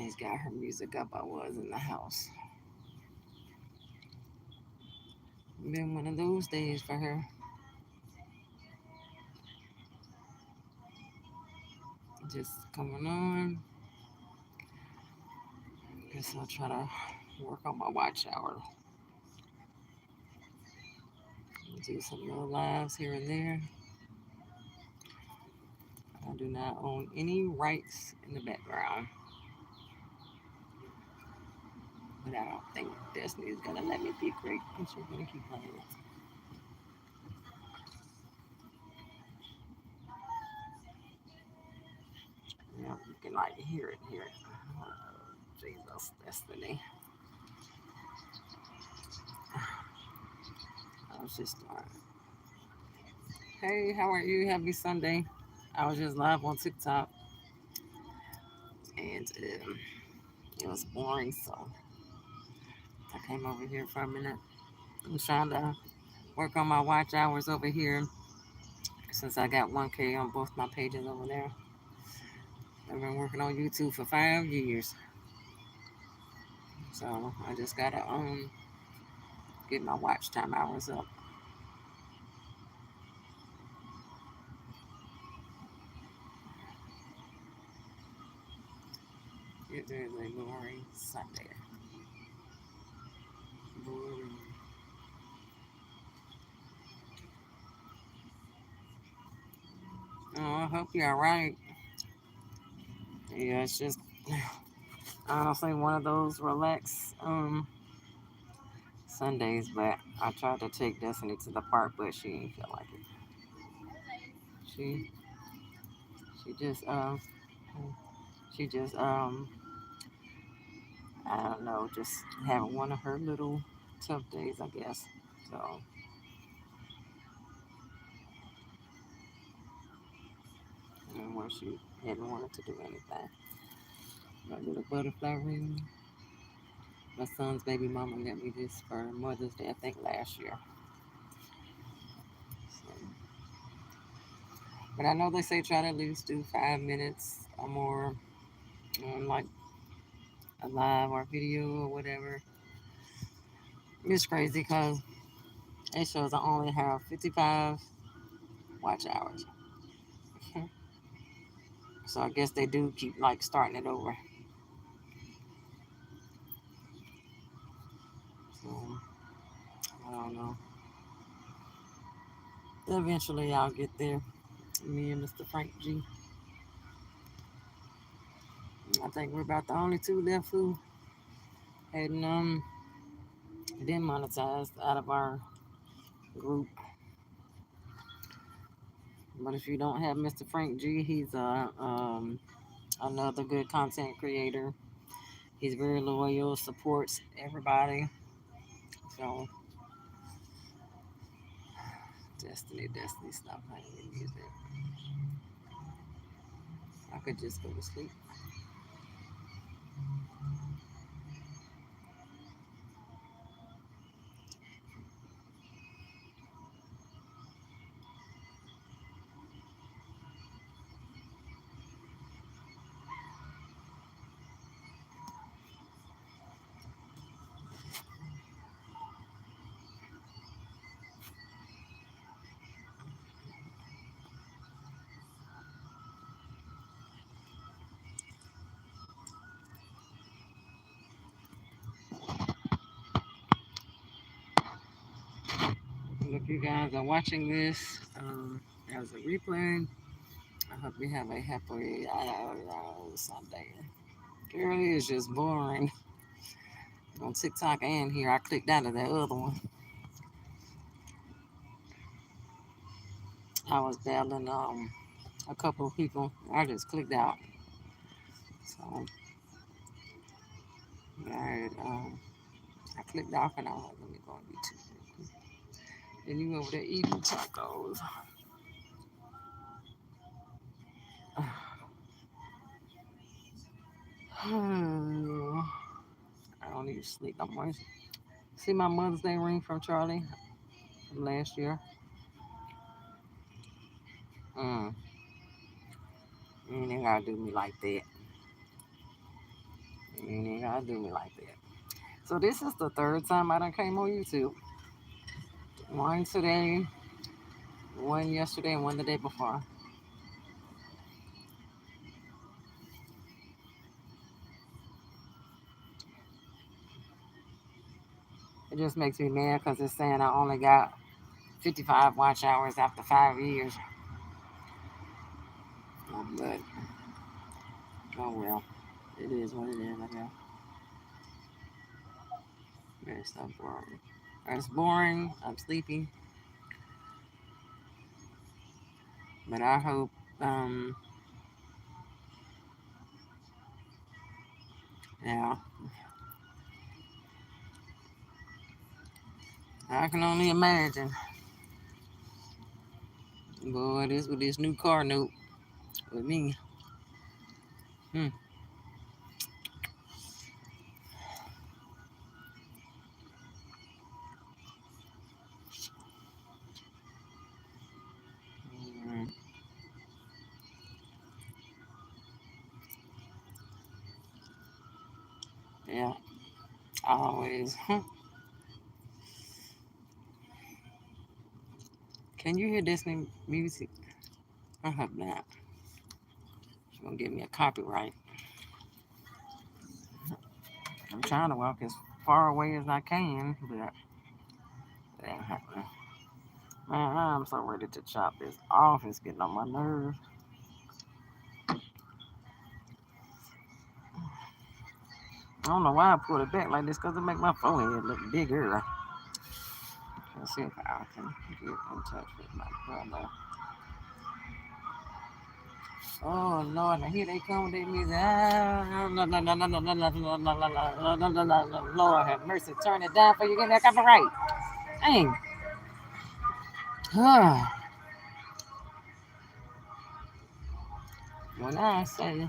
Destiny's got her music up. I was in the house. Been one of those days for her. Just coming on. Guess I'll try to work on my watch hour. Do some little lives here and there. I do not own any rights in the background. But I don't think Destiny's gonna let me be great. I'm just gonna keep playing it. Yeah, you can like hear it, hear it. Jesus, Destiny. I was just hey, how are you? Happy Sunday. I was just live on TikTok and it was boring, so I came over here for a minute. I'm trying to work on my watch hours over here since I got 1K on both my pages over there. I've been working on YouTube for 5 years, so I just gotta get my watch time hours up. It is a boring Sunday. Boring. Oh, I hope you're alright. Yeah, it's just honestly one of those relax Sundays, but I tried to take Destiny to the park, but she didn't feel like it. She she just she just I don't know, just having one of her little tough days, I guess. So where she hadn't wanted to do anything. My little butterfly ring. My son's baby mama got me this for Mother's Day, I think last year. So, but I know they say try to at least do 5 minutes or more on like a live or video or whatever. It's crazy because it shows I only have 55 watch hours. So I guess they do keep like starting it over. So I don't know. Eventually I'll get there. Me and Mr. Frank G. I think we're about the only two left who hadn't been monetized out of our group. But if you don't have Mr. Frank G, he's another good content creator. He's very loyal, supports everybody. So Destiny, stop playing with music. I could just go to sleep. If you guys are watching this as a replay, I hope you have a happy Sunday. Girl, it's just boring on TikTok and here. I clicked out of that other one. I was battling a couple of people. I just clicked out. So I clicked off and I was like, let me go on YouTube real quick. And you over there eating tacos. I don't need to sleep no more. See my Mother's Day ring from Charlie from last year. Mm, you ain't gotta do me like that. You ain't gotta do me like that. So this is the third time I done came on YouTube. One today, one yesterday, and one the day before. It just makes me mad because it's saying I only got 55 watch hours after 5 years. But, oh well. It is what it is, I guess. It's so boring. It's boring. I'm sleepy. But I hope, yeah, I can only imagine. Boy, this with this new car note with me. Hmm. Mm, yeah, always. Can you hear Disney music? I hope not. She's gonna give me a copyright. I'm trying to walk as far away as I can, but it ain't happening. Man, I'm so ready to chop this off. It's getting on my nerves. I don't know why I pulled it back like this because it make my forehead look bigger. Let's see if I can get in touch with my brother. Oh Lord, now here they come with their music. Lord have mercy. Turn it down for you get that copyright. Dang. When I say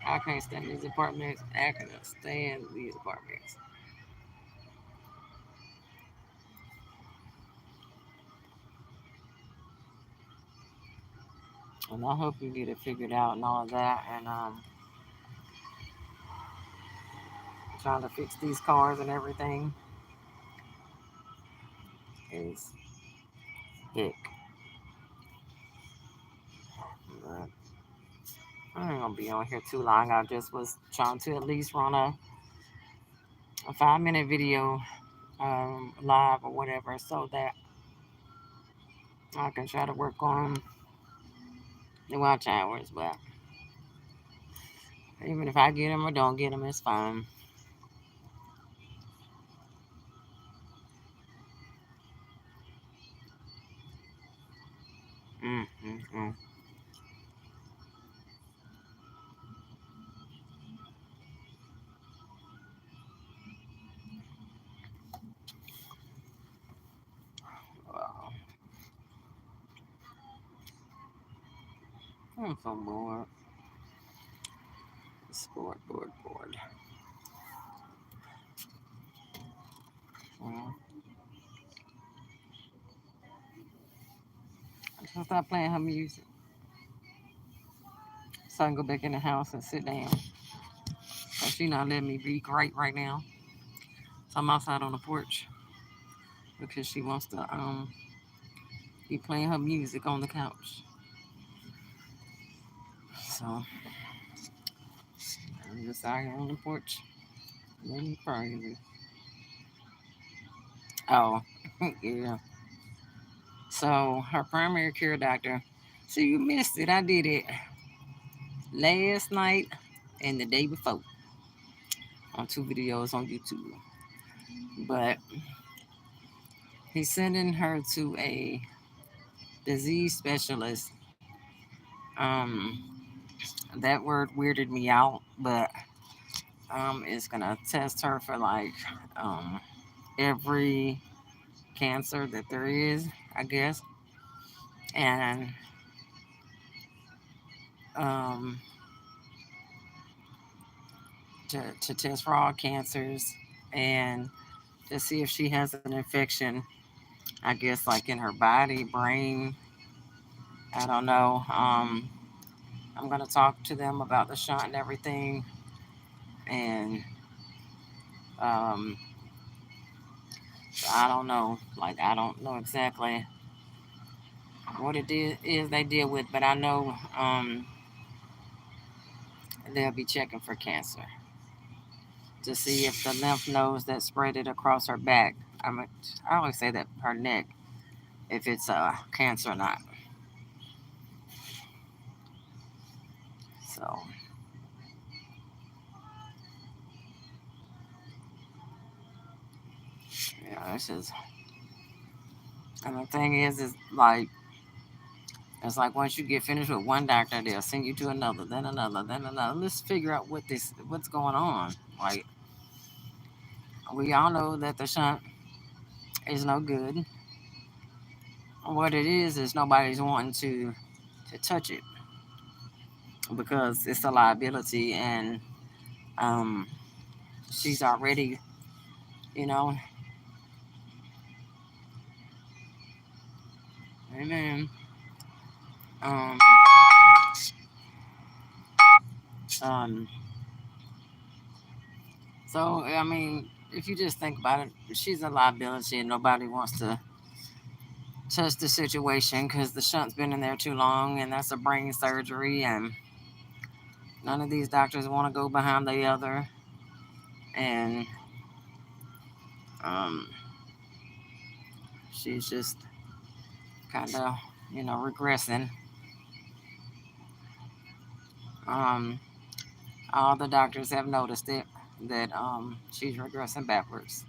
I can't stand these apartments, I cannot stand these apartments. And I hope you get it figured out and all that. And trying to fix these cars and everything is hick. But I ain't gonna be on here too long. I just was trying to at least run a 5 minute video live or whatever so that I can try to work on the watch hours. But even if I get them or don't get them, it's fine. Mm. Wow. I'm so bored. Bored. Well, I should stop playing her music so I can go back in the house and sit down. So she not letting me be great right now. So I'm outside on the porch because she wants to be playing her music on the couch. So I'm just out here on the porch. Really crazy. Oh, yeah. So her primary care doctor. So you missed it. I did it last night and the day before on 2 videos on YouTube. But he's sending her to a disease specialist. Um, that word weirded me out, but it's gonna test her for like um every cancer that there is, I guess, and um to test for all cancers and to see if she has an infection. I guess like in her body, brain. I don't know. I'm gonna talk to them about the shot and everything And I don't know. Like, I don't know exactly what it is they deal with, but I know they'll be checking for cancer to see if the lymph nodes that spread it across her back. I always say that her neck, if it's cancer or not. So yeah, it's just. And the thing is like it's like once you get finished with one doctor, they'll send you to another, then another, then another. Let's figure out what's going on. Like we all know that the shunt is no good. What it is nobody's wanting to touch it because it's a liability, and um, she's already, you know, amen. Um, um, so I mean, if you just think about it, she's a liability, and nobody wants to touch the situation because the shunt's been in there too long, and that's a brain surgery, and none of these doctors want to go behind the other, and um, she's just kind of, regressing. Um, all the doctors have noticed it that she's regressing backwards.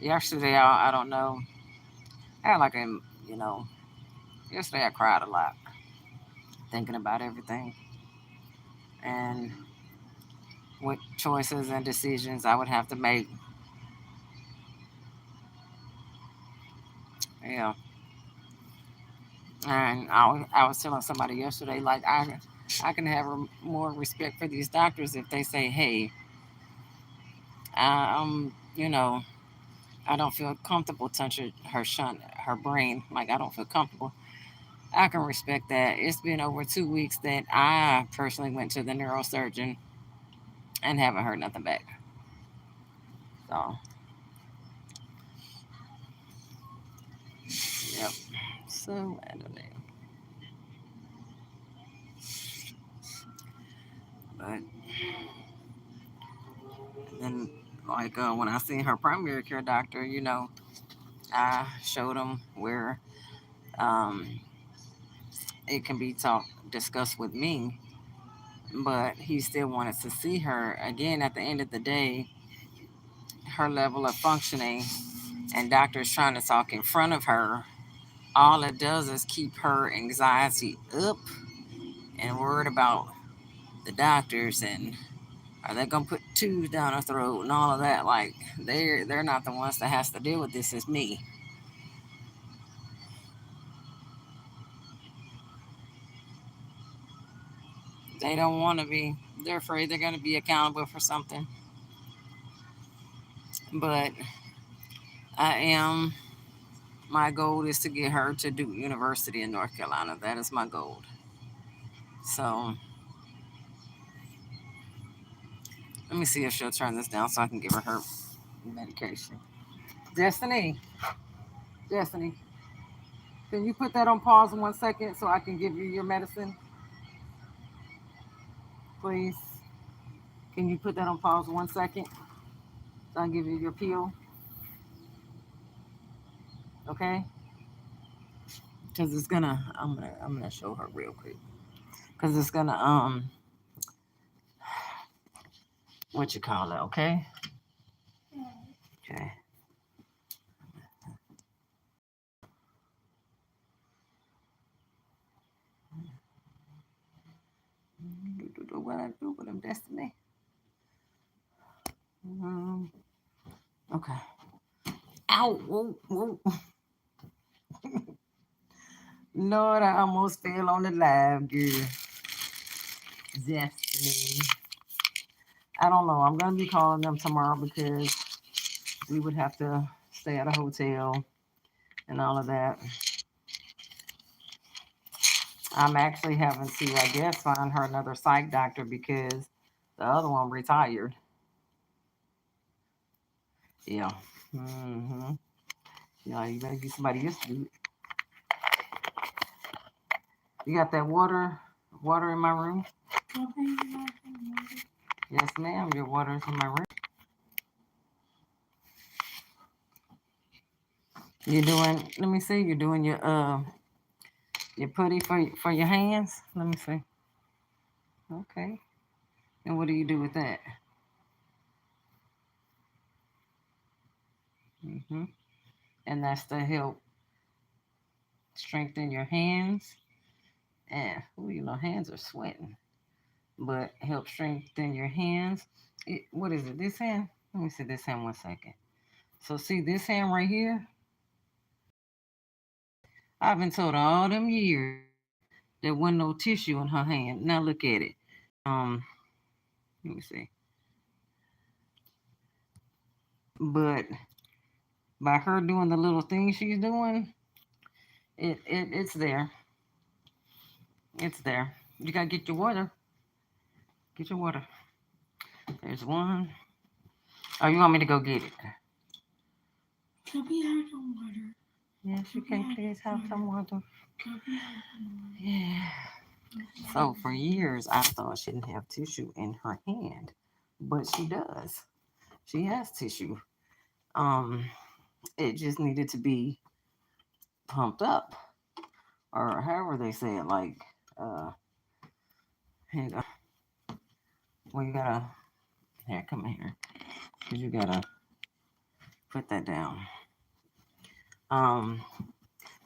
Yesterday, I don't know. I had like a, you know, yesterday I cried a lot thinking about everything and what choices and decisions I would have to make. Yeah, and I was telling somebody yesterday, like I can have more respect for these doctors if they say, hey, you know, I don't feel comfortable touching her shunt, her brain. Like I don't feel comfortable. I can respect that. It's been over 2 weeks that I personally went to the neurosurgeon and haven't heard nothing back. So, yep. So I don't know. But then, like when I seen her primary care doctor, I showed him where um, it can be discussed with me, but he still wanted to see her again. At the end of the day, her level of functioning and doctors trying to talk in front of her, all it does is keep her anxiety up and worried about the doctors and are they gonna put tubes down her throat and all of that. Like they're not the ones that has to deal with this. It's me. They don't want to be. They're afraid they're gonna be accountable for something. But I am. My goal is to get her to Duke University in North Carolina. That is my goal. So let me see if she'll turn this down so I can give her medication. Destiny, Destiny, can you put that on pause 1 second so I can give you your medicine, please? Can you put that on pause 1 second so I can give you your pill? Okay? Because I'm gonna show her real quick. Because it's gonna what you call it? Okay. Okay. What I do with them, Destiny? Um, okay. Ow! Whoa, whoa. Lord, I almost fell on the live, girl. Destiny. I don't know. I'm gonna be calling them tomorrow because we would have to stay at a hotel and all of that. I'm actually having to, I guess, find her another psych doctor because the other one retired. Yeah. Mm-hmm. Yeah, you better get somebody else to do it. You got that water in my room? Yes, ma'am. Your water is in my room. You're doing. Let me see. You're doing your putty for your hands. Let me see. Okay. And what do you do with that? Mm-hmm. And that's to help strengthen your hands. And hands are sweating, but help strengthen your hands. What is it? This hand? Let me see this hand 1 second. So see this hand right here. I've been told all them years there wasn't no tissue in her hand. Now look at it. Let me see. But by her doing the little things she's doing, it's there. It's there. You gotta get your water. Get your water. There's one. Oh, you want me to go get it? Can we have some water? Yes, you can please have some water. Yeah. So for years I thought she didn't have tissue in her hand, but she does. She has tissue. Um, it just needed to be pumped up, or however they say it. Like, uh, here, well, you gotta here, come here, cause you gotta put that down. Um,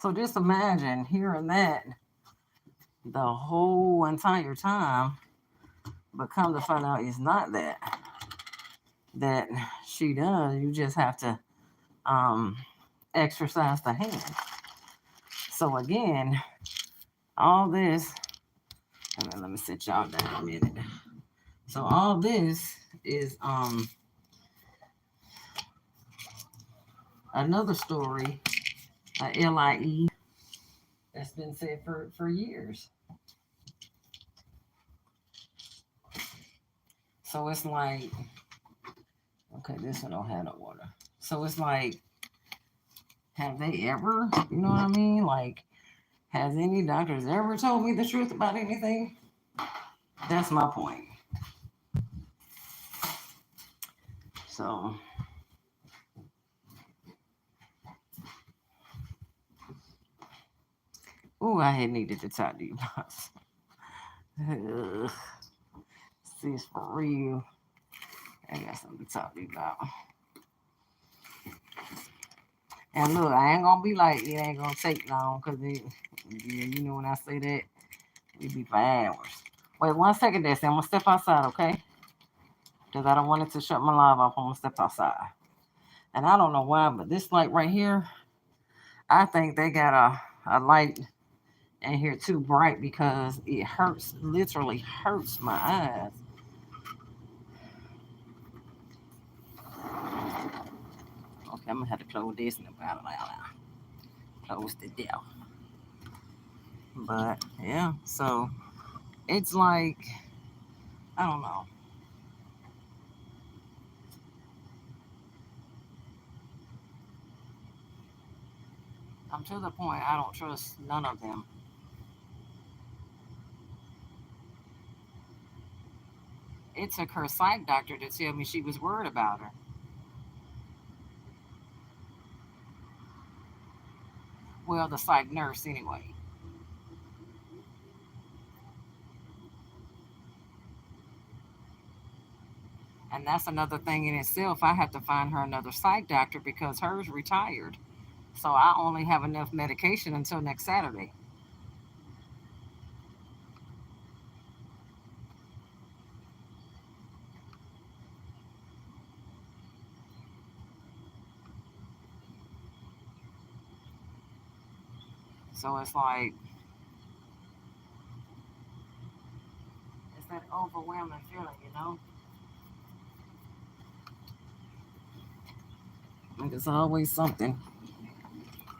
so just imagine hearing that the whole entire time, but come to find out it's not that she does. You just have to um exercise the hand. So again, all this, and then let me sit y'all down a minute. So all this is another story, a LIE that's been said for years. So it's like, okay, this one don't have no water. So it's like, have they ever, you know what I mean? Like, has any doctors ever told me the truth about anything? That's my point. So, ooh, I had needed to talk to you about. See, it's for real. I got something to talk to you about. And look, I ain't gonna be like it ain't gonna take long, cause yeah, you know when I say that, it be for hours. Wait 1 second, Desi. I'm gonna step outside, okay? Cause I don't want it to shut my live off. I'm gonna step outside. And I don't know why, but this light right here, I think they got a light in here too bright because it hurts, literally hurts my eyes. Okay, I'm gonna have to close this and about close the door. But yeah, so it's like I don't know. I'm to the point I don't trust none of them. It took her psych doctor to tell me she was worried about her. Well, the psych nurse anyway. And that's another thing in itself. I have to find her another psych doctor because hers retired. So I only have enough medication until next Saturday. So it's like it's that overwhelming feeling. Like it's always something.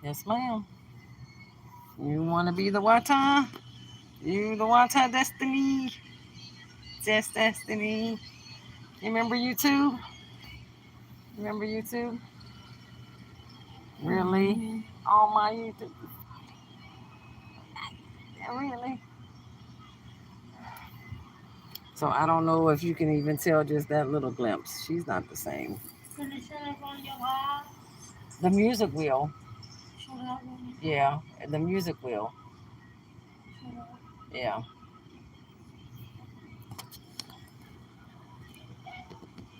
Yes, ma'am. You want to be the what time? You the one time Destiny. Just Destiny. You remember YouTube? Remember YouTube? Really? Oh my YouTube. Really? So I don't know if you can even tell just that little glimpse. She's not the same. The music wheel. Yeah, the music wheel. Yeah.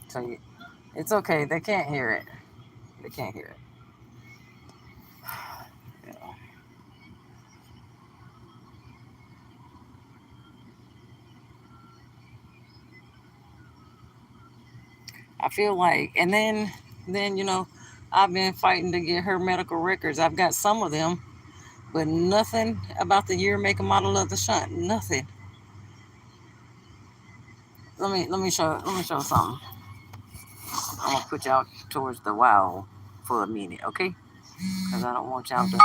So it's okay. They can't hear it. They can't hear it. Yeah. I feel like, and then I've been fighting to get her medical records. I've got some of them, but nothing about the year, make, and model of the shunt. Nothing. Let me show something. I'm gonna put y'all towards the wow for a minute, okay? Because I don't want y'all to.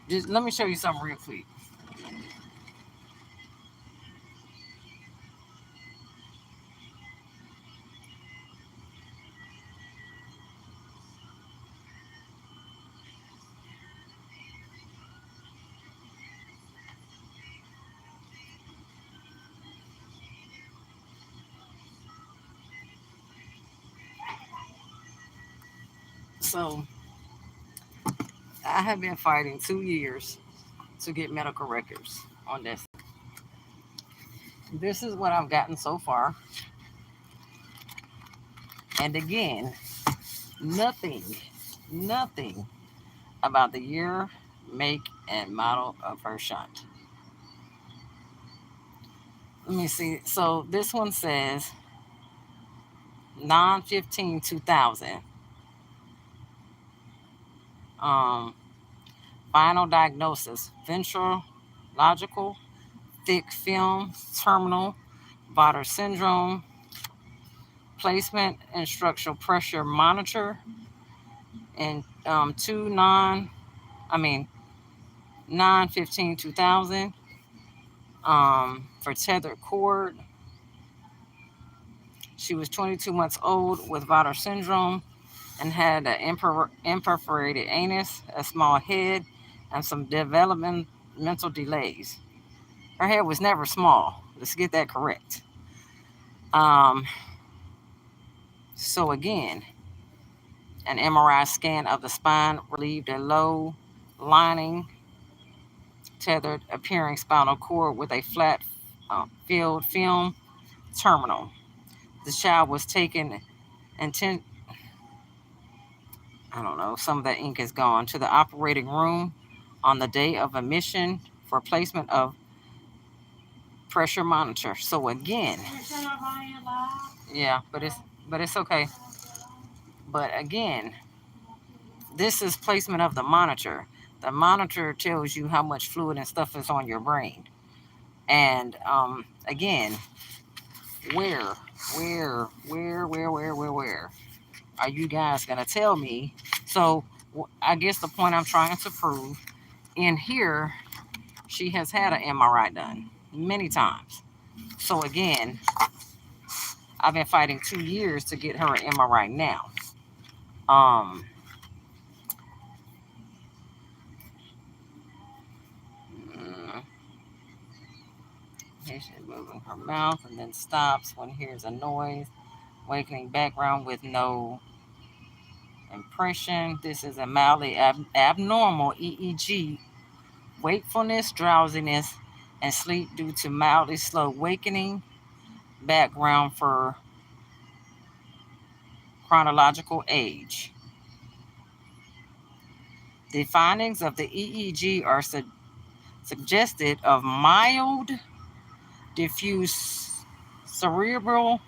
Just let me show you something real quick. So I have been fighting 2 years to get medical records on this. This is what I've gotten so far. And again, nothing, nothing about the year, make, and model of her shunt. Let me see. So this one says 9/15/2000. Um, Final diagnosis: ventrological thick film terminal Vater syndrome. Placement and structural pressure monitor and two non I mean 9/15/2000 for tethered cord. She was 22 months old with Vater syndrome and had an imperforated anus, a small head, and some developmental delays. Her head was never small. Let's get that correct. Um, so again, an MRI scan of the spine relieved a low lining tethered appearing spinal cord with a flat filled film terminal. The child was taken intent. I don't know. Some of the ink is gone to the operating room on the day of admission for placement of pressure monitor. So again, yeah, but it's okay. But again, this is placement of the monitor. The monitor tells you how much fluid and stuff is on your brain. And again, where, where are you guys gonna tell me? So I guess the point I'm trying to prove in here, she has had an MRI done many times. So again, I've been fighting 2 years to get her an MRI now. Um, mm, Here she's moving her mouth and then stops when hears a noise. Awakening background with no impression. This is a mildly abnormal EEG. Wakefulness, drowsiness, and sleep due to mildly slow awakening. Background for chronological age. The findings of the EEG are suggested of mild diffuse cerebral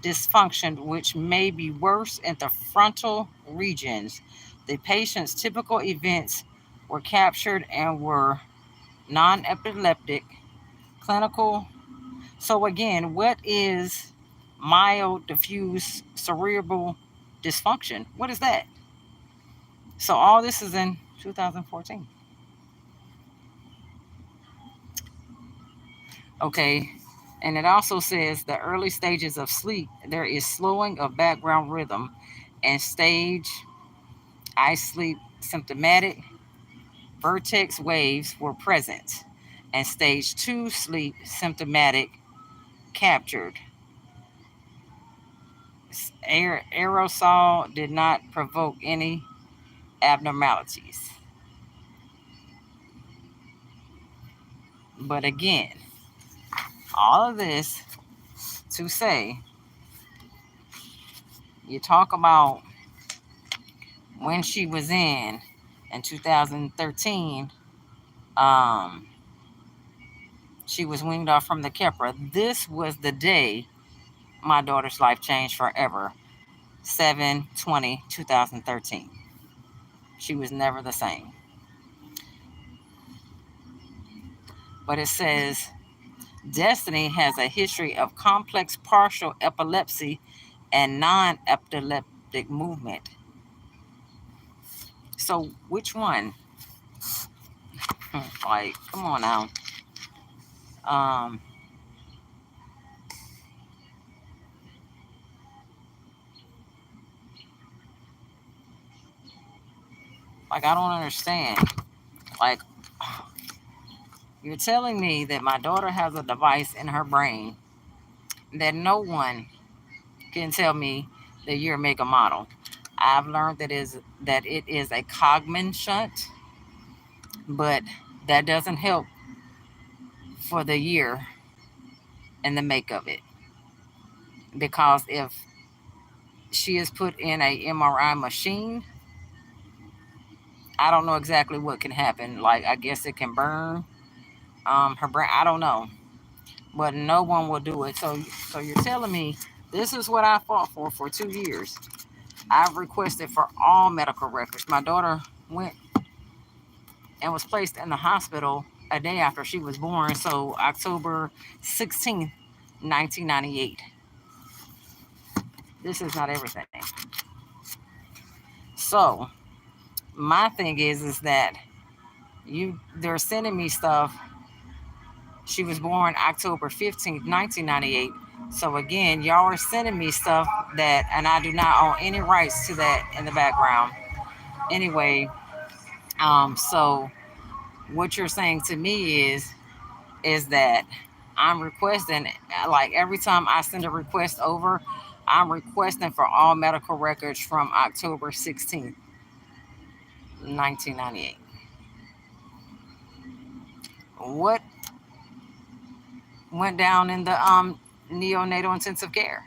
dysfunction, which may be worse in the frontal regions. The patient's typical events were captured and were non epileptic, clinical. So, again, what is mild diffuse cerebral dysfunction? What is that? So, all this is in 2014. Okay. And it also says the early stages of sleep, there is slowing of background rhythm, and stage I sleep symptomatic vertex waves were present, and stage 2 sleep symptomatic captured. Aerosol did not provoke any abnormalities. But again, all of this to say, you talk about when she was in 2013, um, she was weaned off from the Keppra. This was the day my daughter's life changed forever. 7/20/2013. She was never the same. But it says Destiny has a history of complex partial epilepsy and non epileptic movement. So, which one? Like, come on now. Um, like, I don't understand. Like, you're telling me that my daughter has a device in her brain that no one can tell me the year, make, or model. I've learned that it is a Cogman shunt, but that doesn't help for the year and the make of it. Because if she is put in a MRI machine, I don't know exactly what can happen. Like, I guess it can burn her brain. I don't know, but no one will do it. So you're telling me this is what I fought for 2 years. I've requested for all medical records. My daughter went and was placed in the hospital a day after she was born. So October 16th, 1998. This is not everything. So my thing is that they're sending me stuff. She was born October 15th, 1998. So again, y'all are sending me stuff that, and I do not own any rights to that in the background. Anyway, so what you're saying to me is that I'm requesting, like every time I send a request over, I'm requesting for all medical records from October 16th, 1998. What went down in the neonatal intensive care?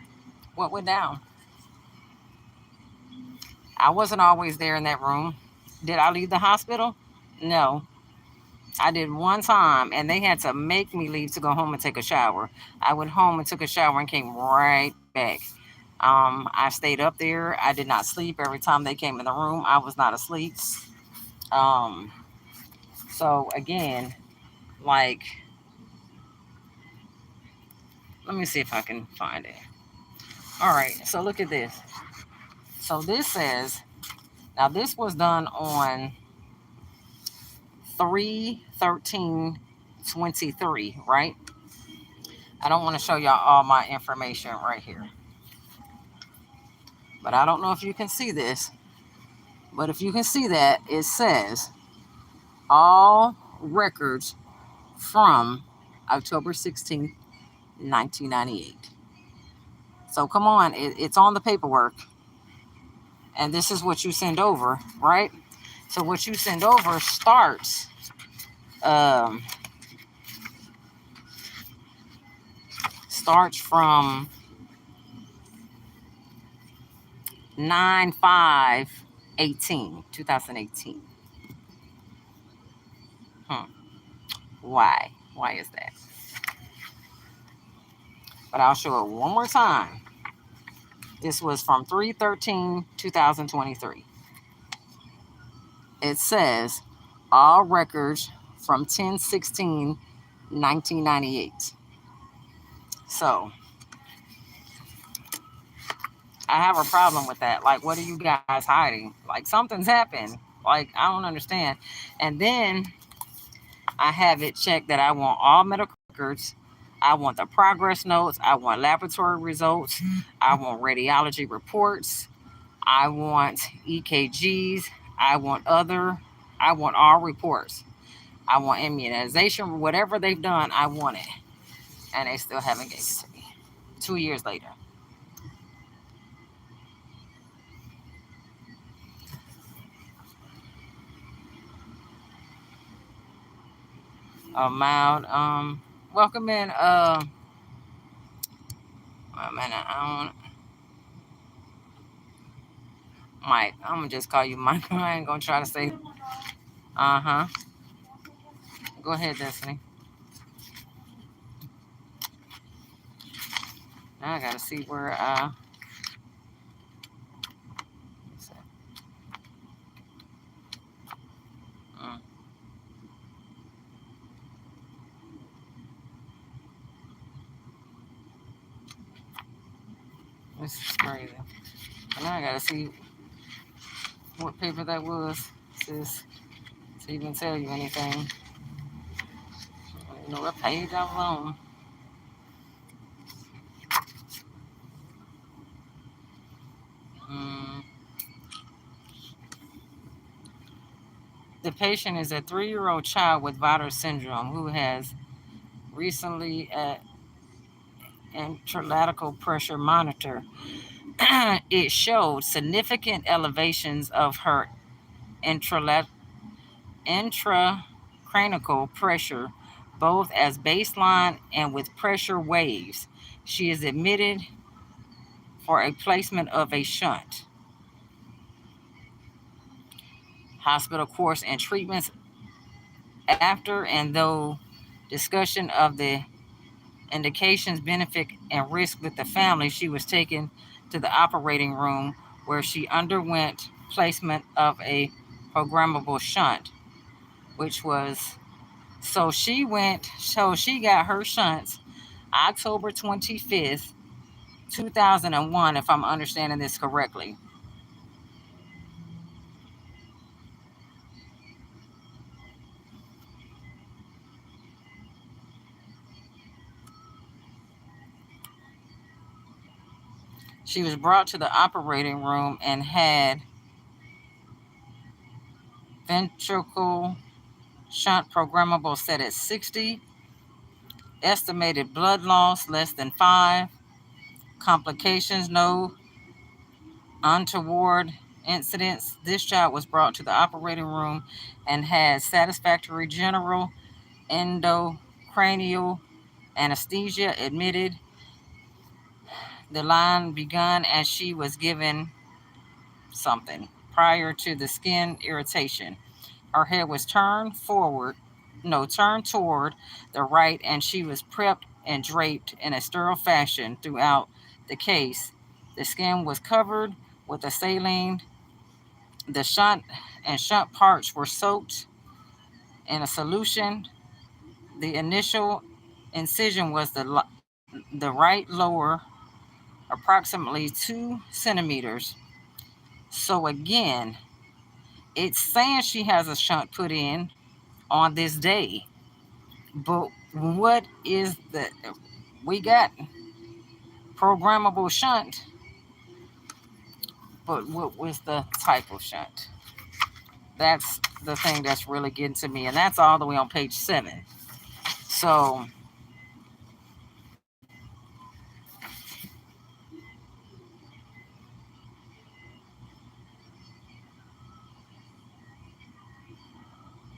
What went down? I wasn't always there in that room. Did I leave the hospital? No. I did one time, and they had to make me leave to go home and take a shower. I went home and took a shower and came right back. I stayed up there. I did not sleep. Every time they came in the room, I was not asleep. Um, so again, like, let me see if I can find it. All right. So look at this. So this says, now this was done on 3/13/23, right? I don't want to show y'all all my information right here, but I don't know if you can see this. But if you can see that, it says all records from October 16th, 1998. So come on, it's on the paperwork. And this is what you send over, right? So what you send over um, starts from 9/5/2018. Hmm. Why? Why is that? But I'll show it one more time. This was from 3/13/2023. It says all records from 10/16/1998. So I have a problem with that. Like, what are you guys hiding? Like, something's happened. Like, I don't understand. And then I have it checked that I want all medical records I want the progress notes. I want laboratory results. I want radiology reports. I want EKGs. I want all reports. I want immunization, whatever they've done, I want it. And they still haven't gave it to me. 2 years later. Mild, welcome in, a minute, Mike. I'm gonna just call you Mike. I ain't gonna try to say, uh-huh. Go ahead, Destiny. Now I gotta see where, mm, this is crazy. Now I gotta see what paper that was, sis, to even tell you anything. I don't even know what page I was on. Mm. The patient is a 3-year-old child with Vater syndrome who has recently intralateral pressure monitor. It showed significant elevations of her intracranial pressure, both as baseline and with pressure waves. She is admitted for a placement of a shunt. Hospital course and treatments after, and though discussion of the indications, benefit, and risk with the family, she was taken to the operating room where she underwent placement of a programmable shunt, which was so she got her shunts October 25th, 2001, if I'm understanding this correctly. She was brought to the operating room and had ventricle shunt programmable set at 60, estimated blood loss less than 5, complications no, untoward incidents. This child was brought to the operating room and had satisfactory general endocranial anesthesia. Admitted, the line begun as she was given something prior to the skin irritation. Her head was turned toward the right, and she was prepped and draped in a sterile fashion throughout the case. The skin was covered with a saline. The shunt parts were soaked in a solution. The initial incision was the right lower, approximately 2 centimeters. So again, it's saying she has a shunt put in on this day. But what is we got programmable shunt, but what was the type of shunt? That's the thing that's really getting to me, and that's all the way on page 7. So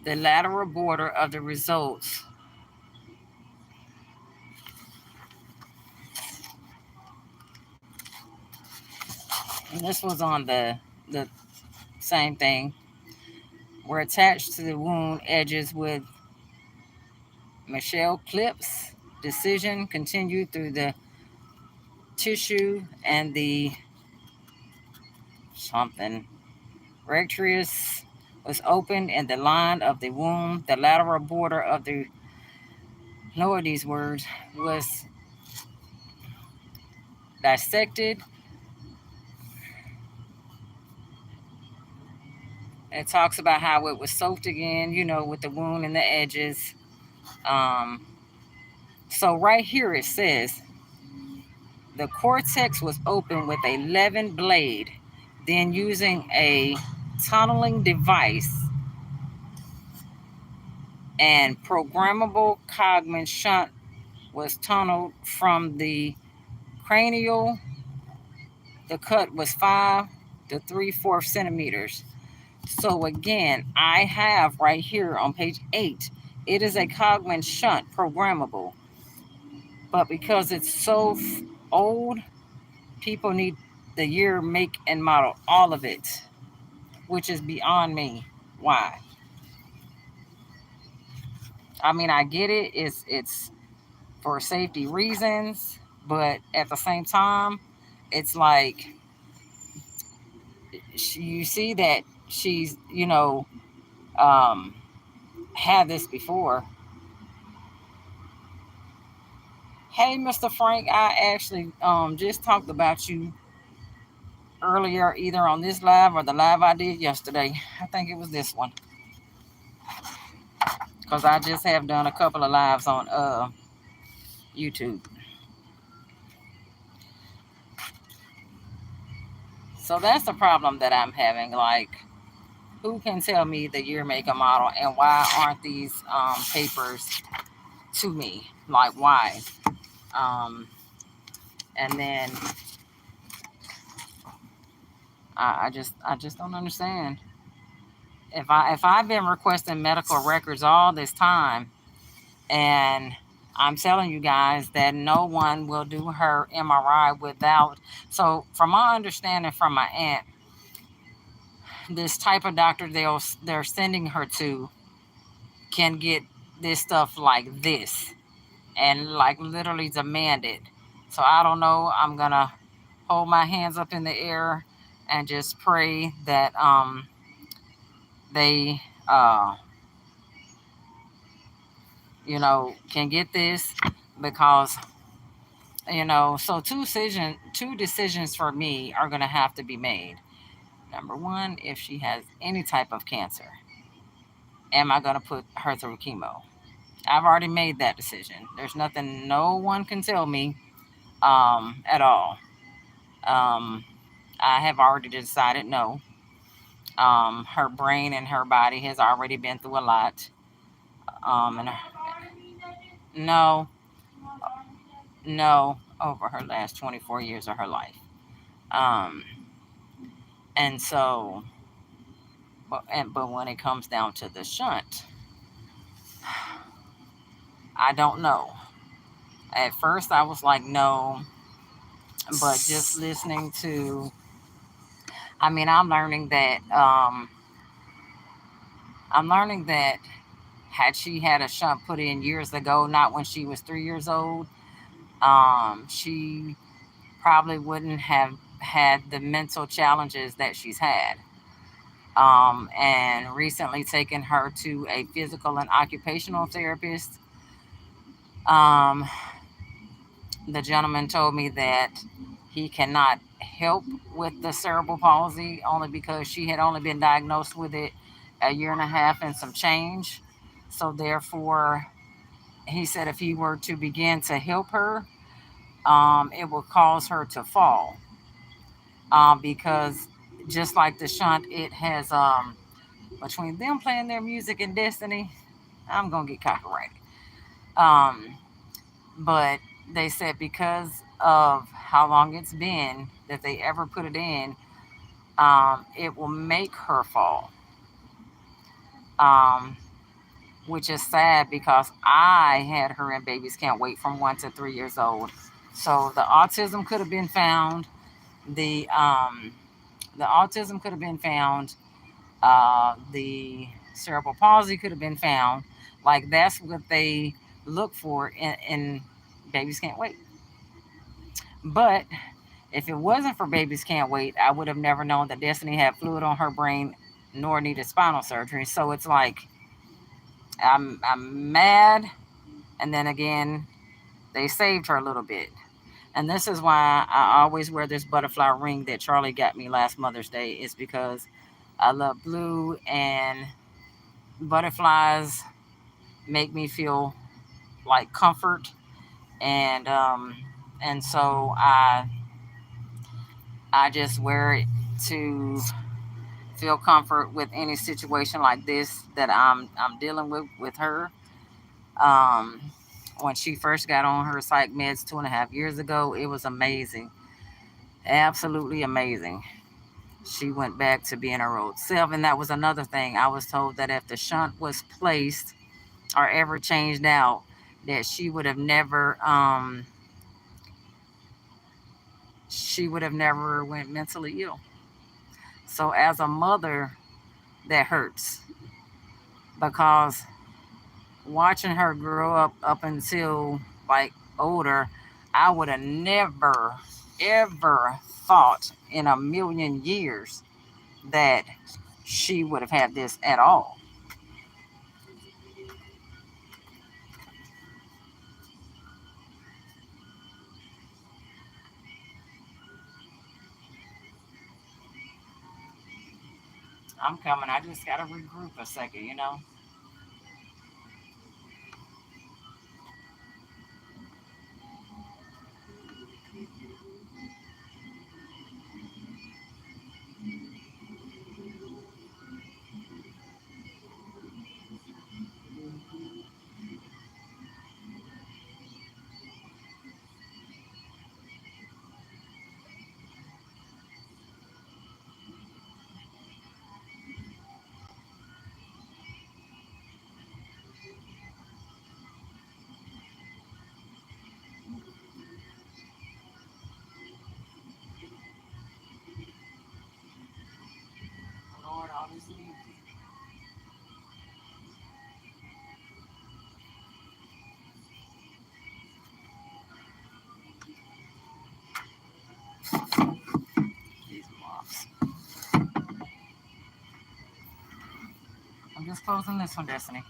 the lateral border of the results. And this was on the same thing. Were attached to the wound edges with Michelle clips. Decision continued through the tissue and the something. Rectrius was opened in the line of the wound. The lateral border of the lower these words was dissected. It talks about how it was soaked again, with the wound and the edges. So right here it says the cortex was opened with a Levin blade, then using a tunneling device and programmable Cogman shunt was tunneled from the cranial. The cut was 5 to 3/4 centimeters. So again, I have right here on page 8, it is a Cogman shunt programmable. But because it's so old, people need the year, make, and model, all of it, which is beyond me. Why? I mean, I get it. It's for safety reasons, but at the same time, it's like you see that she's um, had this before. Hey, Mr. Frank, I actually just talked about you earlier, either on this live or the live I did yesterday. I think it was this one, because I just have done a couple of lives on YouTube. So that's the problem that I'm having. Like, who can tell me the year, make, and model, and why aren't these papers to me? Like, why? Um, and then I just don't understand. If I've been requesting medical records all this time, and I'm telling you guys that no one will do her MRI without. So, from my understanding from my aunt, this type of doctor they're sending her to can get this stuff like this and like literally demand it. So I don't know. I'm gonna hold my hands up in the air and just pray that they can get this, because so two decisions for me are gonna have to be made. Number one, if she has any type of cancer, am I gonna put her through chemo? I've already made that decision. There's nothing no one can tell me at all. Um, I have already decided no. Her brain and her body has already been through a lot. And no, no, over her last 24 years of her life. Um, and so, but when it comes down to the shunt, I don't know. At first, I was like, no, but just listening to, I mean, I'm learning that had she had a shunt put in years ago, not when she was 3 years old, she probably wouldn't have had the mental challenges that she's had. And recently taken her to a physical and occupational therapist. Um, the gentleman told me that he cannot help with the cerebral palsy only because she had only been diagnosed with it a year and a half and some change. So therefore, he said if he were to begin to help her, it will cause her to fall, because just like the shunt, it has between them playing their music and Destiny, I'm gonna get copyrighted. Um, but they said because of how long it's been that they ever put it in, it will make her fall. Um, which is sad because I had her in Babies Can't Wait from 1 to 3 years old. So the autism could have been found. The the autism could have been found. The cerebral palsy could have been found. Like, that's what they look for in Babies Can't Wait. But if it wasn't for Babies Can't Wait, I would have never known that Destiny had fluid on her brain nor needed spinal surgery. So it's like I'm mad, and then again, they saved her a little bit. And this is why I always wear this butterfly ring that Charlie got me last Mother's Day, is because I love blue, and butterflies make me feel like comfort. and so I just wear it to feel comfort with any situation like this that I'm dealing with her. Um, when she first got on her psych meds 2.5 years ago, it was amazing, absolutely amazing. She went back to being her old self, and that was another thing. I was told that if the shunt was placed or ever changed out, that she would have never went mentally ill. So as a mother, that hurts because watching her grow up until like older, I would have never ever thought in a million years that she would have had this at all. I'm coming. I just gotta regroup a second. Lord, all this music. These mops. I'm just closing this one, Destiny.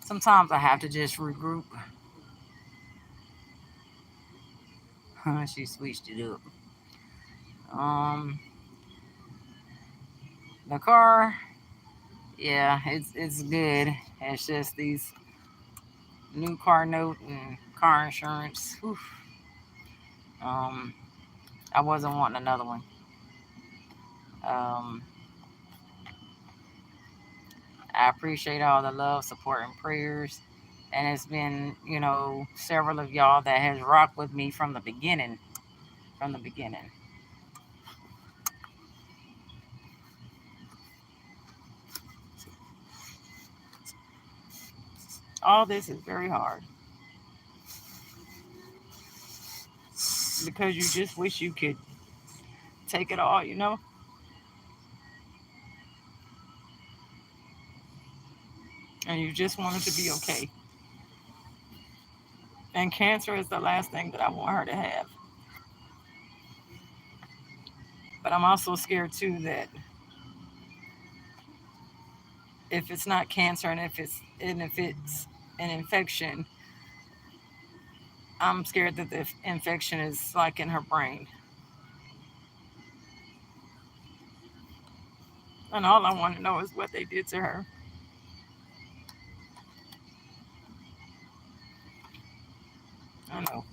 Sometimes I have to just regroup. She switched it up. Um, the car, yeah, it's good. It's just these new car note and car insurance. Whew. Um, I wasn't wanting another one. Um, I appreciate all the love, support, and prayers. And it's been, several of y'all that has rocked with me from the beginning. From the beginning. All this is very hard because you just wish you could take it all. And you just want it to be okay. And cancer is the last thing that I want her to have. But I'm also scared too that if it's not cancer and if it's an infection, I'm scared that the infection is like in her brain. And all I want to know is what they did to her. I know.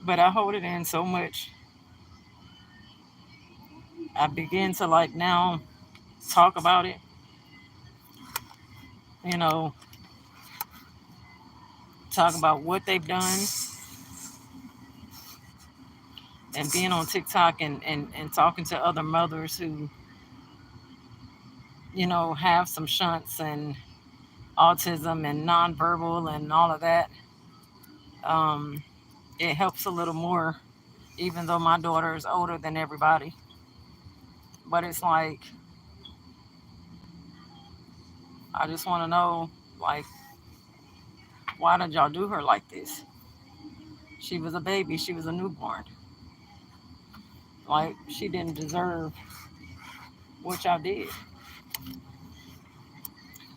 But I hold it in so much. I begin to like now talk about it, you know, talk about what they've done and being on TikTok and talking to other mothers who, have some shunts and autism and nonverbal and all of that. Um, it helps a little more, even though my daughter is older than everybody. But it's like, I just want to know, like, why did y'all do her like this? She was a baby, she was a newborn. Like, she didn't deserve what y'all did.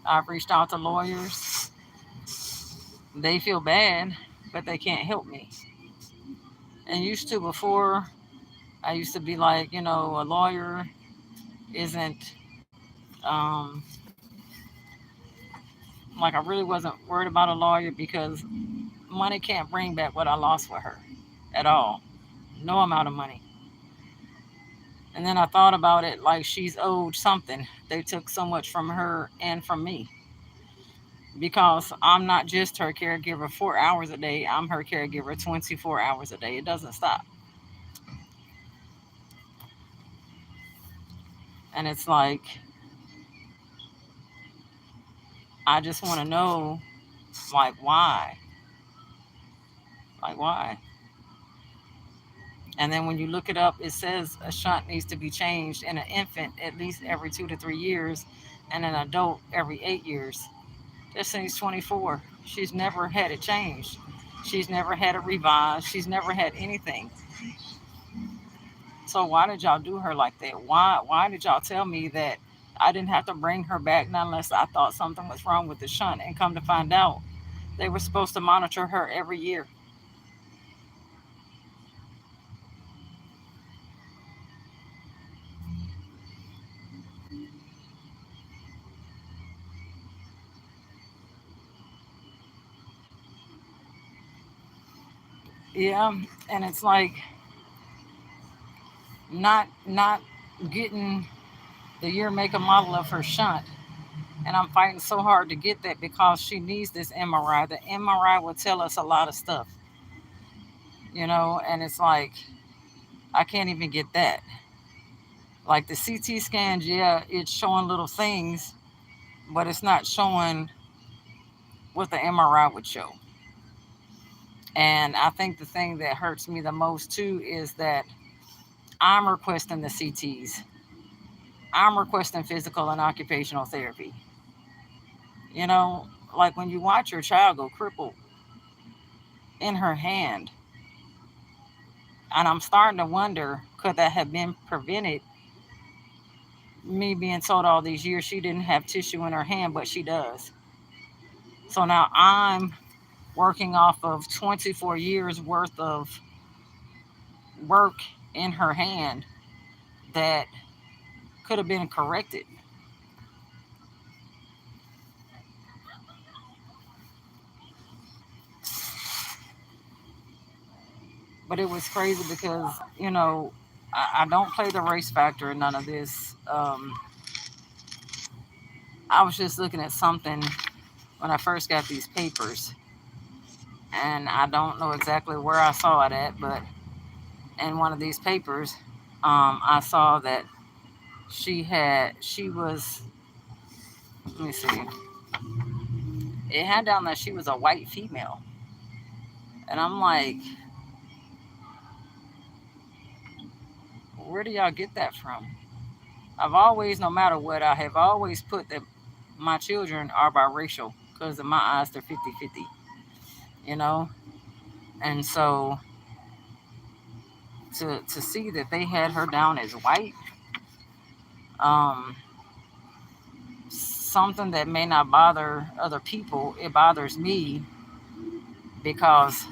I've reached out to lawyers. They feel bad, but they can't help me. And used to before, I used to be like, a lawyer isn't, um, Like, I really wasn't worried about a lawyer because money can't bring back what I lost with her at all. No amount of money. And then I thought about it like she's owed something. They took so much from her and from me because I'm not just her caregiver 4 hours a day, I'm her caregiver 24 hours a day. It doesn't stop. And it's like, I just want to know, like, why? Like, why? And then when you look it up, it says a shunt needs to be changed in an infant at least every 2 to 3 years and an adult every 8 years. This thing's 24. She's never had it changed. She's never had it revised. She's never had anything. So why did y'all do her like that? Why did y'all tell me that I didn't have to bring her back not unless I thought something was wrong with the shunt? And come to find out, they were supposed to monitor her every year. Yeah, and it's like not getting the year, make, and model of her shunt. And I'm fighting so hard to get that because she needs this MRI. The MRI will tell us a lot of stuff, and it's like I can't even get that. Like the CT scans, yeah, it's showing little things, but it's not showing what the MRI would show. And I think the thing that hurts me the most too is that I'm requesting the CTs. I'm requesting physical and occupational therapy. You know, like when you watch your child go crippled in her hand, and I'm starting to wonder, could that have been prevented? Me being told all these years she didn't have tissue in her hand, but she does. So now I'm working off of 24 years worth of work in her hand that could have been corrected. But it was crazy because, I don't play the race factor in none of this. I was just looking at something when I first got these papers, and I don't know exactly where I saw it at, but in one of these papers, I saw that she was, let me see, it had down that she was a white female. And I'm like, where do y'all get that from? I've always, no matter what, I have always put that my children are biracial because in my eyes they're 50-50, you know? And so to see that they had her down as white, um, something that may not bother other people, it bothers me because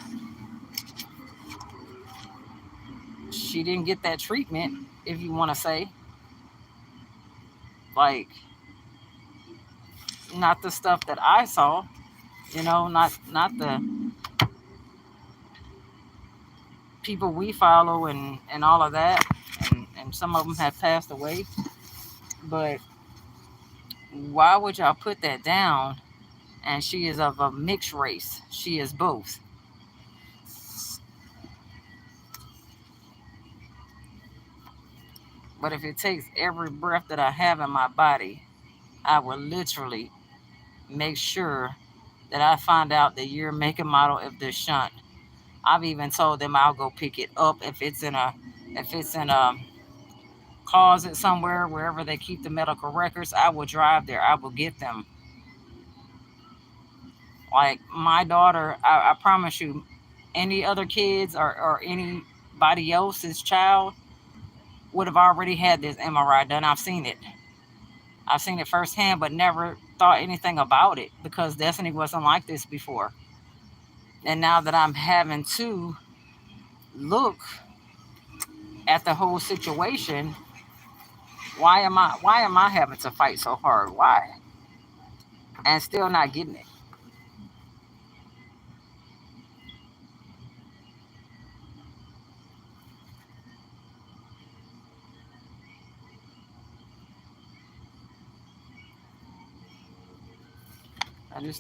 she didn't get that treatment, if you want to say. Like, not the stuff that I saw, not the people we follow and all of that. And some of them have passed away. But why would y'all put that down? And she is of a mixed race. She is both. But if it takes every breath that I have in my body, I will literally make sure that I find out the year, make, and model of this shunt. I've even told them I'll go pick it up if it's in a closet somewhere, wherever they keep the medical records. I will drive there. I will get them. Like my daughter, I promise you, any other kids or anybody else's child would have already had this MRI done. I've seen it. I've seen it firsthand, but never thought anything about it because Destiny wasn't like this before. And now that I'm having to look at the whole situation, why am I having to fight so hard? Why? and still not getting it.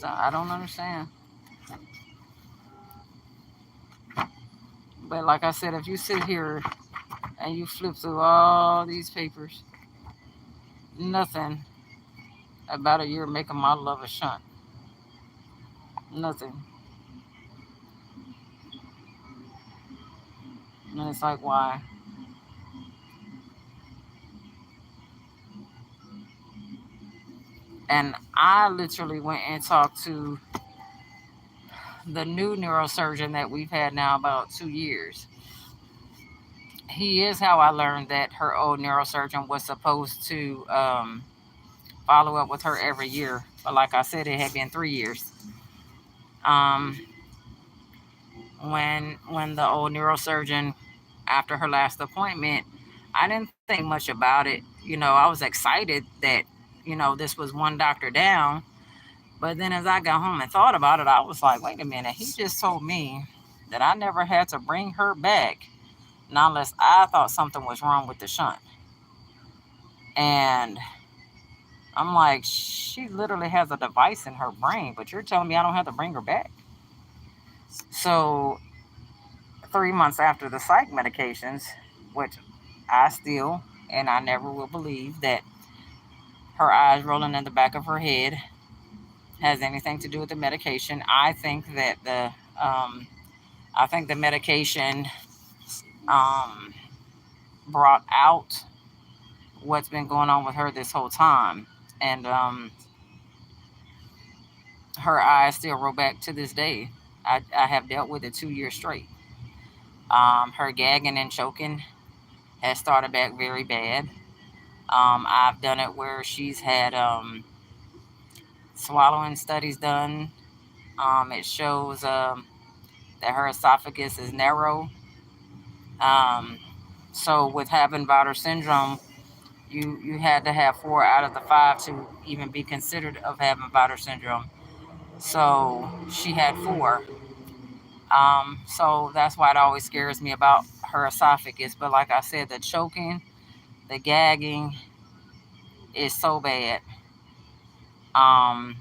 I don't understand. But like I said, if you sit here and you flip through all these papers, nothing about a year make a model of a shunt. Nothing. And it's like, why? And I literally went and talked to the new neurosurgeon that we've had now about 2 years. He is how I learned that her old neurosurgeon was supposed to follow up with her every year. But like I said, it had been 3 years. Um, when the old neurosurgeon, after her last appointment, I didn't think much about it. I was excited that this was one doctor down. But then as I got home and thought about it, I was like, wait a minute, he just told me that I never had to bring her back, not unless I thought something was wrong with the shunt. And I'm like, she literally has a device in her brain, but you're telling me I don't have to bring her back. So 3 months after the psych medications, which I still and I never will believe that her eyes rolling in the back of her head has anything to do with the medication. Um, I think the medication um, brought out what's been going on with her this whole time, and her eyes still roll back to this day. I have dealt with it 2 years straight. Her gagging and choking has started back very bad. I've done it where she's had swallowing studies done. It shows that her esophagus is narrow. Um, so with having Bartter syndrome, you had to have 4 out of the 5 to even be considered of having Bartter syndrome. So she had 4. So that's why it always scares me about her esophagus. But like I said, the choking, the gagging is so bad. Um,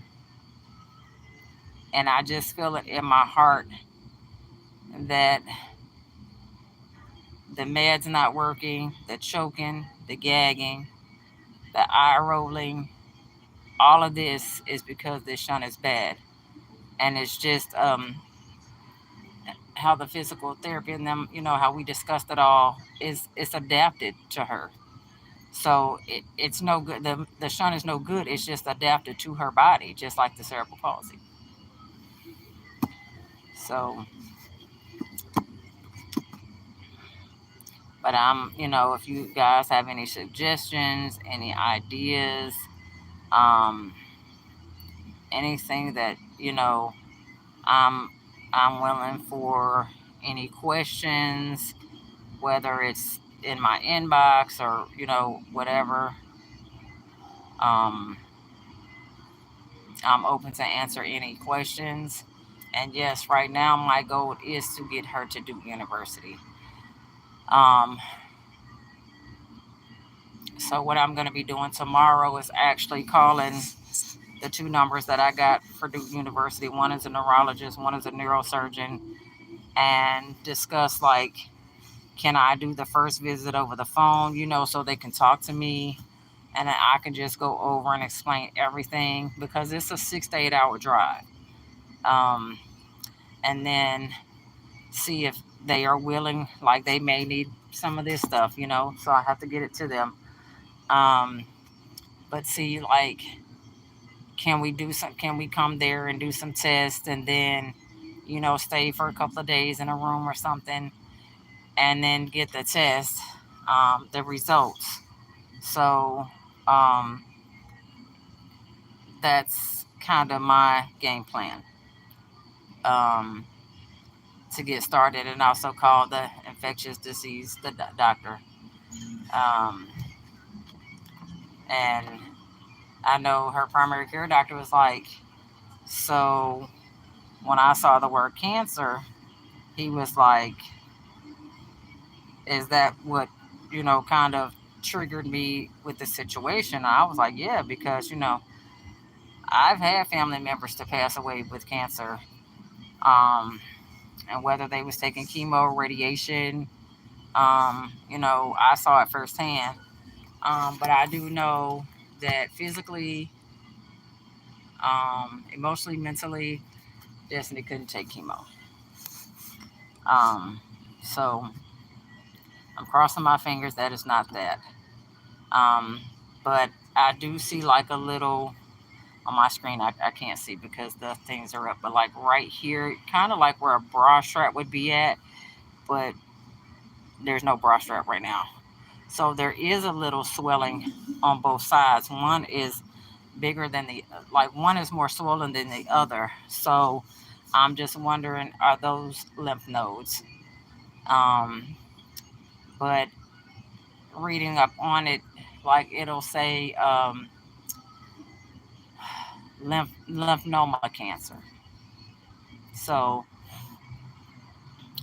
and I just feel it in my heart that the meds not working, the choking, the gagging, the eye rolling, all of this is because this shunt is bad. And it's just how the physical therapy and them, how we discussed it all is it's adapted to her. So it's no good. The shunt is no good. It's just adapted to her body, just like the cerebral palsy. So, but if you guys have any suggestions, any ideas, um, anything that I'm I'm willing for any questions, whether it's in my inbox or whatever. Um, I'm open to answer any questions. And yes, right now my goal is to get her to Duke University. Um, so what I'm going to be doing tomorrow is actually calling the 2 numbers that I got for Duke University. One is a neurologist, one is a neurosurgeon, and discuss like, can I do the first visit over the phone, so they can talk to me, and then I can just go over and explain everything because it's a 6 to 8 hour drive. Um, and then see if they are willing, like they may need some of this stuff, so I have to get it to them. Um, but see, like, can we come there and do some tests and then, stay for a couple of days in a room or something and then get the test, the results. So, um, that's kind of my game plan. Um, to get started and also call the infectious disease doctor, um, and I know her primary care doctor was like, so when I saw the word cancer, he was like, is that what, kind of triggered me with the situation? I was like, yeah, because, I've had family members to pass away with cancer. Um, and whether they was taking chemo, radiation, I saw it firsthand. But I do know that physically, emotionally, mentally, Destiny couldn't take chemo. Um, so I'm crossing my fingers that it's not that. Um, but I do see like a little on my screen. I can't see because the things are up, but like right here, kind of like where a bra strap would be at, but there's no bra strap right now. So there is a little swelling on both sides. One is bigger than like one is more swollen than the other. So I'm just wondering, are those lymph nodes? Um, but reading up on it, like it'll say lymphoma cancer. So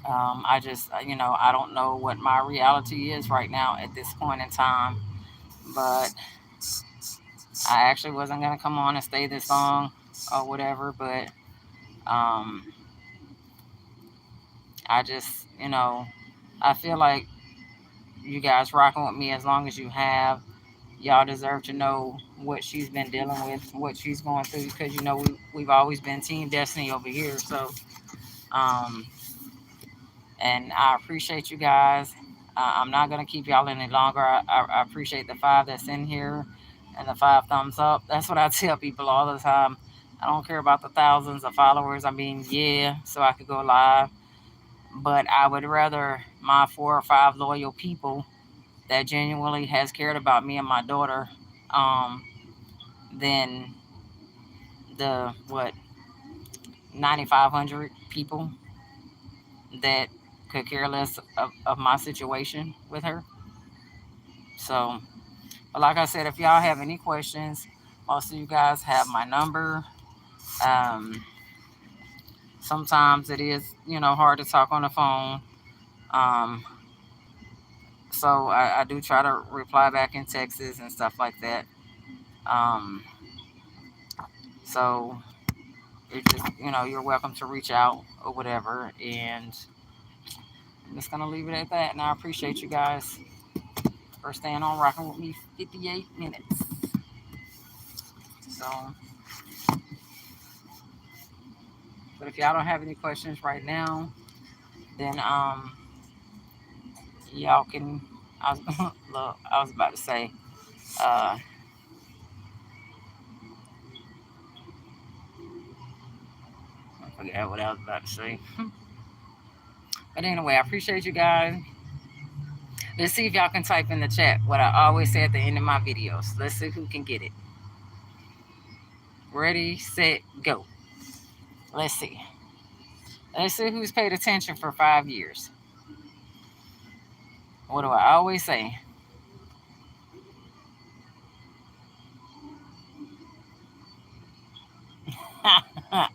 I just, I don't know what my reality is right now at this point in time, but I actually wasn't going to come on and stay this long or whatever, but um, I just, I feel like you guys rocking with me as long as you have. Y'all deserve to know what she's been dealing with, what she's going through, because, we've always been Team Destiny over here. So, um, and I appreciate you guys. I'm not going to keep y'all any longer. I appreciate the 5 that's in here and the 5 thumbs up. That's what I tell people all the time. I don't care about the thousands of followers. I mean, yeah, so I could go live, but I would rather my 4 or 5 loyal people that genuinely has cared about me and my daughter um, than the, what, 9,500 people that could care less of my situation with her. So, but like I said, if y'all have any questions, most of you guys have my number. Um, Sometimes it is, hard to talk on the phone. Um, so I do try to reply back in texts and stuff like that. Um, so it just, you're welcome to reach out or whatever. And I'm just gonna leave it at that. And I appreciate you guys for staying on rocking with me 58 minutes. So, but if y'all don't have any questions right now, then y'all can. I was, look, I was about to say, uh, I forgot what I was about to say. But anyway, I appreciate you guys. Let's see if y'all can type in the chat what I always say at the end of my videos. Let's see who can get it. Ready, set, go. Let's see. Let's see who's paid attention for 5 years. What do I always say?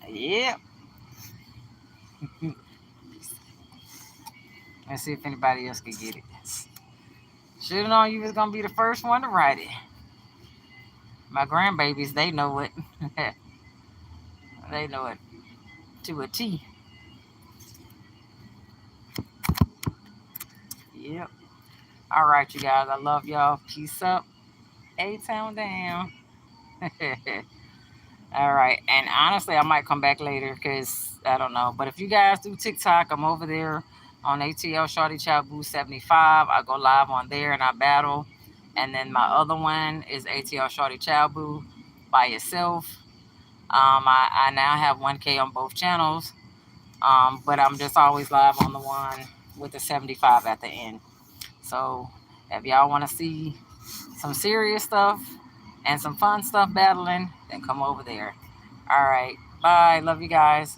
Yep. Let's see if anybody else can get it. Should have known you was gonna be the first one to write it. My grandbabies, they know it. They know it to a T. Yep. All right, you guys. I love y'all. Peace up. A-Town down. All right. And honestly, I might come back later because I don't know. But if you guys do TikTok, I'm over there on ATL Shorty Child Boo 75. I go live on there and I battle. And then my other one is ATL Shorty Child Boo by itself. I now have 1K on both channels. But I'm just always live on the one with the 75 at the end. So if y'all want to see some serious stuff and some fun stuff battling, then come over there. All right. Bye. Love you guys.